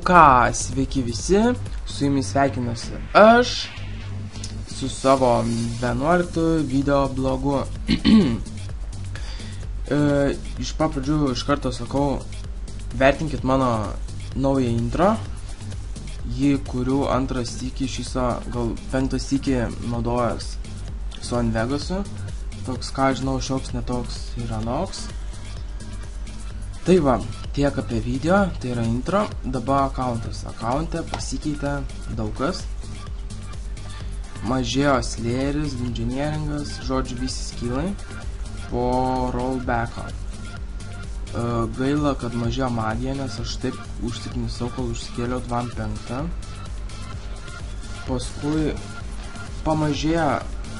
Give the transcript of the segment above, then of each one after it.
ką, sveiki visi, su jumis sveikinuosi aš su savo 11 video blogu. Iš pradžių iš karto sakau, vertinkit mano naują intro, jį kuriu antras sykį iš viso, gal 5 sykį naudojęs su An Vegasu, toks ką žinau, šioks netoks ir anoks. Tai va, tiek apie video, tai yra intro. Dabar akauntas. Akaunte pasikeitė daug kas. Mažėjo slėris, engineeringas, žodžiu visi skillai po rollbacko. Gaila, kad mažėjo magija, nes aš taip užsiknisau, kol užsikėliau 2.5. Paskui pamažėjo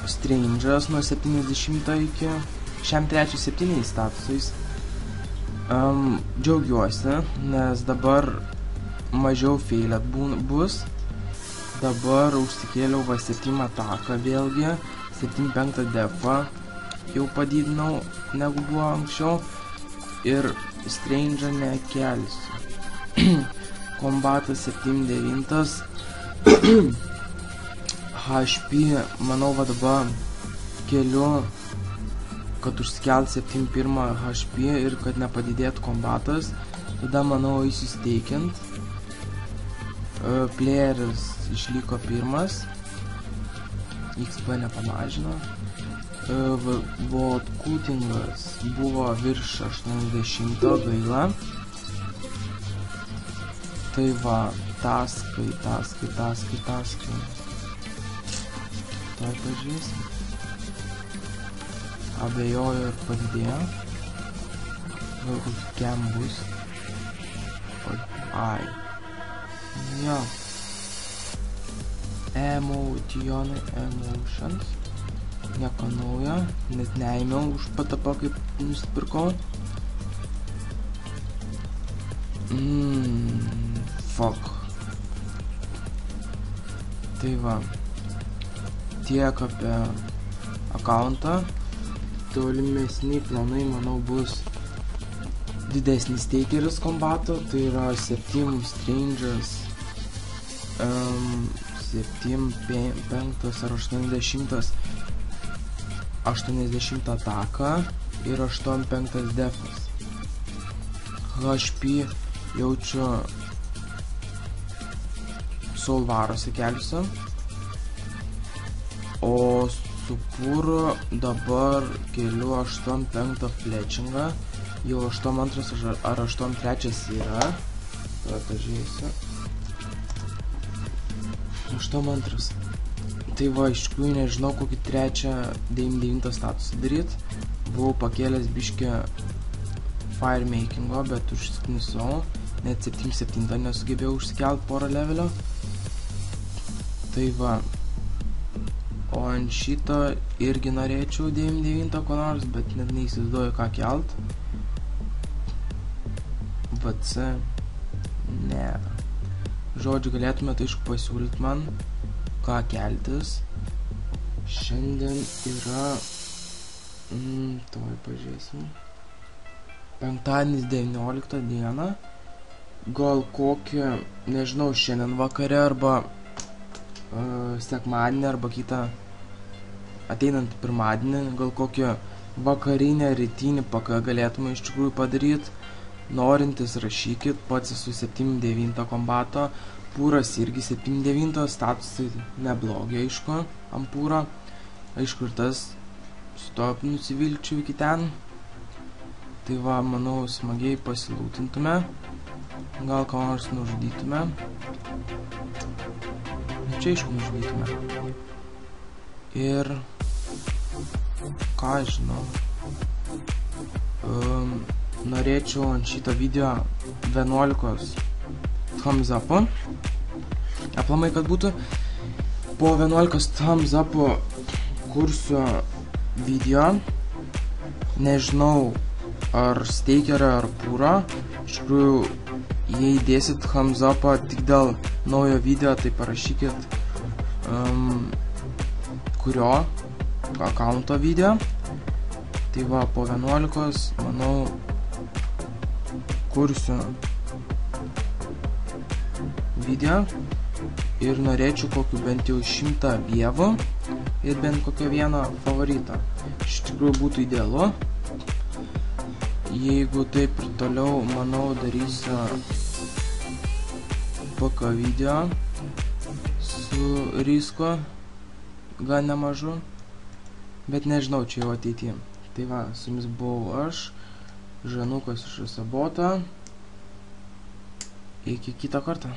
Strange'as nuo 70 iki šiam 3.7 statusais. Džiaugiuosi, nes dabar mažiau failet bus. Dabar užsikėliau va 7 ataką vėlgi, 7.5 defą jau padidinau negu buvo anksčiau ir Strange'ą nekelsiu. Kombatas 7.9. HP, manau va dabar keliu, kad užsikelt 7.1 HP ir kad nepadidėtų kombatas. Tada manau eisiu steikint. Playeris išliko pirmas, XP nepamažino. Vodkutingas buvo virš 80, gaila. Tai va, taskai. Tai pažiūrėsim. Abejoju ir padidėjo. Galbūt kiam bus. Ai. Jo. Emotions. Nieko naujo. Net neėmiau už PTP, kaip nusipirkau. Fuck. Tai va. Tiek apie akauntą. Tolimesni planai, manau, bus didesnis takeris kombato, tai yra 7 Strangers, 7, 5 ar 80 ataka ir 8.5 defas. HP jaučiu Solvarose kelsiu, o su pūru dabar keliu 8.5 fletchingą, jau 8.2 ar 8.3 yra, pažiūrėsiu, 8.2. Tai va, iš tikrųjų nežinau kokį 3.9 statusą daryt, buvau pakėlęs biškį firemakingo, bet užsiknisau, net 7.7 nesugebėjau užsikelt porą levelio. Tai va. O ant šito irgi norėčiau 9.9 ko nors, bet net neįsivaizduoju ką kelt. VC. Ne. Žodžiu, galėtumėte aišku pasiūlyti man, ką keltis. Šiandien yra... Tuoj pažiūrėsim. Penktadienis 19 dieną. Gal kokį, nežinau, šiandien vakare arba sekmadienį arba kitą ateinant pirmadienį, gal kokį vakarinę, rytinį PK galėtume iš tikrųjų padaryti. Norintis rašykit, pats esu 7.9 kombato, pūras irgi 7.9, statusai neblogi, aišku, ant pūro. Aišku, ir tas su to nusivilčiau iki ten. Tai va, manau, smagiai pasilūtintume, gal ką nors nužudytume. Čia aišku nužudytume. Ir ką žinau, norėčiau ant šito video 11 thumbs up'o. Aplamai, kad būtų po 11 thumbs up'o kurso video. Nežinau, ar stakerą ar pūrą. Iš tikrųjų, jei dėsit thumbs up'o tik dėl naujo video, tai parašykit kurio akaunto video. Tai va, po 11, manau, kursiu video ir norėčiau kokiu bent jau 100 vievų ir bent kokio vieno favorito. Iš tikrųjų būtų idealu. Jeigu taip ir toliau, manau, darysiu PK video su risku gan nemažu, bet nežinau, čia jau ateityje. Tai va, su jumis buvau aš, Žanukas iš Sabota. Iki kitą kartą.